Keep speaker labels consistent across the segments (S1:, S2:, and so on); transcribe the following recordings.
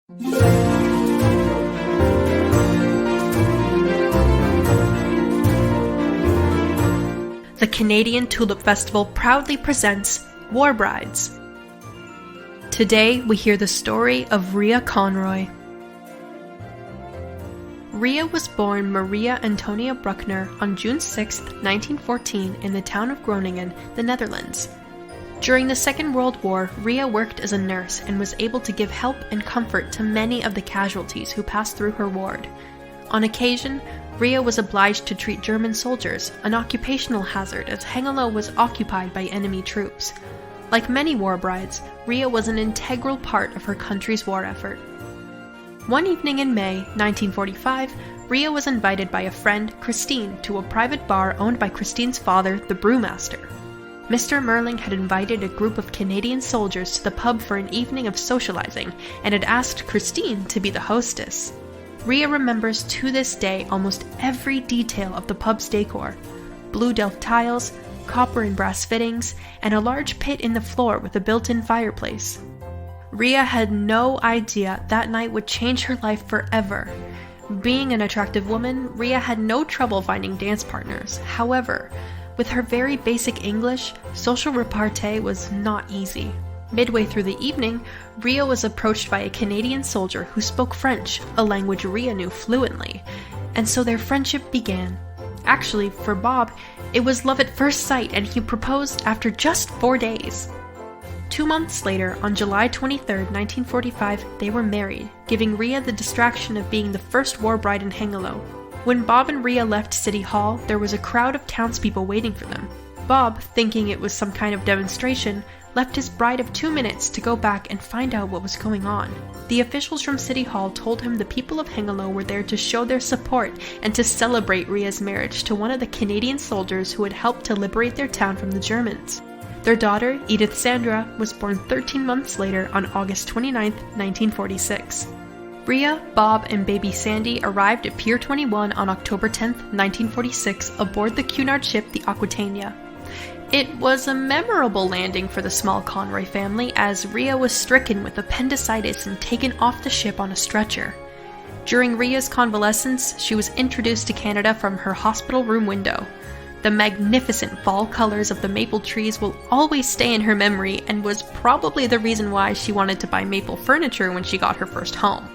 S1: The Canadian Tulip Festival proudly presents War Brides. Today we hear the story of Ria Conroy. Ria was born Maria Antonia Bruckner on June 6, 1914 in the town of Groningen, the Netherlands. During the Second World War, Ria worked as a nurse and was able to give help and comfort to many of the casualties who passed through her ward. On occasion, Ria was obliged to treat German soldiers, an occupational hazard as Hengelo was occupied by enemy troops. Like many war brides, Ria was an integral part of her country's war effort. One evening in May 1945, Ria was invited by a friend, Christine, to a private bar owned by Christine's father, the brewmaster. Mr. Merling had invited a group of Canadian soldiers to the pub for an evening of socializing and had asked Christine to be the hostess. Ria remembers to this day almost every detail of the pub's decor: blue delft tiles, copper and brass fittings, and a large pit in the floor with a built-in fireplace. Ria had no idea that night would change her life forever. Being an attractive woman, Ria had no trouble finding dance partners. However, with her very basic English, social repartee was not easy. Midway through the evening, Ria was approached by a Canadian soldier who spoke French, a language Ria knew fluently, and so their friendship began. Actually, for Bob, it was love at first sight, and he proposed after just 4 days. 2 months later, on July 23, 1945, they were married, giving Ria the distraction of being the first war bride in Hengelo. When Bob and Ria left City Hall, there was a crowd of townspeople waiting for them. Bob, thinking it was some kind of demonstration, left his bride of 2 minutes to go back and find out what was going on. The officials from City Hall told him the people of Hengelo were there to show their support and to celebrate Ria's marriage to one of the Canadian soldiers who had helped to liberate their town from the Germans. Their daughter, Edith Sandra, was born 13 months later on August 29, 1946. Ria, Bob, and baby Sandy arrived at Pier 21 on October 10, 1946, aboard the Cunard ship the Aquitania. It was a memorable landing for the small Conroy family, as Ria was stricken with appendicitis and taken off the ship on a stretcher. During Ria's convalescence, she was introduced to Canada from her hospital room window. The magnificent fall colors of the maple trees will always stay in her memory and was probably the reason why she wanted to buy maple furniture when she got her first home.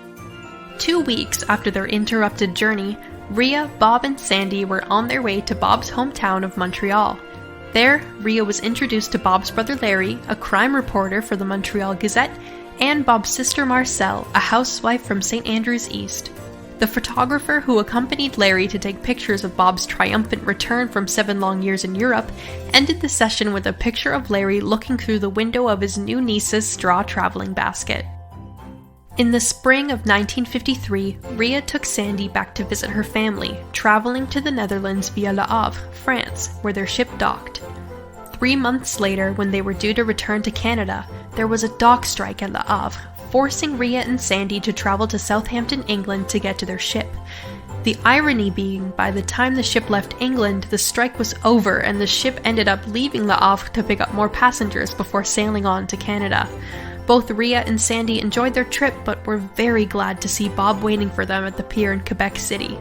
S1: 2 weeks after their interrupted journey, Ria, Bob, and Sandy were on their way to Bob's hometown of Montreal. There, Ria was introduced to Bob's brother Larry, a crime reporter for the Montreal Gazette, and Bob's sister Marcelle, a housewife from St. Andrews East. The photographer who accompanied Larry to take pictures of Bob's triumphant return from 7 long years in Europe ended the session with a picture of Larry looking through the window of his new niece's straw traveling basket. In the spring of 1953, Ria took Sandy back to visit her family, traveling to the Netherlands via Le Havre, France, where their ship docked. 3 months later, when they were due to return to Canada, there was a dock strike at Le Havre, forcing Ria and Sandy to travel to Southampton, England to get to their ship. The irony being, by the time the ship left England, the strike was over and the ship ended up leaving Le Havre to pick up more passengers before sailing on to Canada. Both Ria and Sandy enjoyed their trip, but were very glad to see Bob waiting for them at the pier in Quebec City.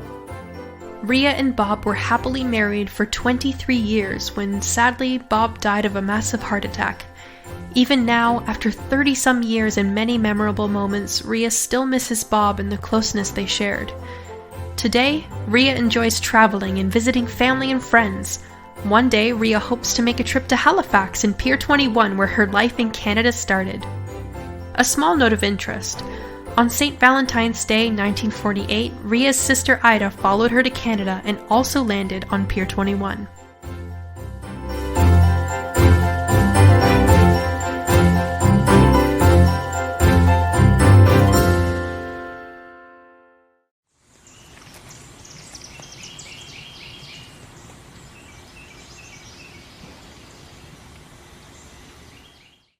S1: Ria and Bob were happily married for 23 years when, sadly, Bob died of a massive heart attack. Even now, after 30-some years and many memorable moments, Ria still misses Bob and the closeness they shared. Today, Ria enjoys traveling and visiting family and friends. One day, Ria hopes to make a trip to Halifax and Pier 21, where her life in Canada started. A small note of interest. On St. Valentine's Day 1948, Ria's sister Ida followed her to Canada and also landed on Pier 21.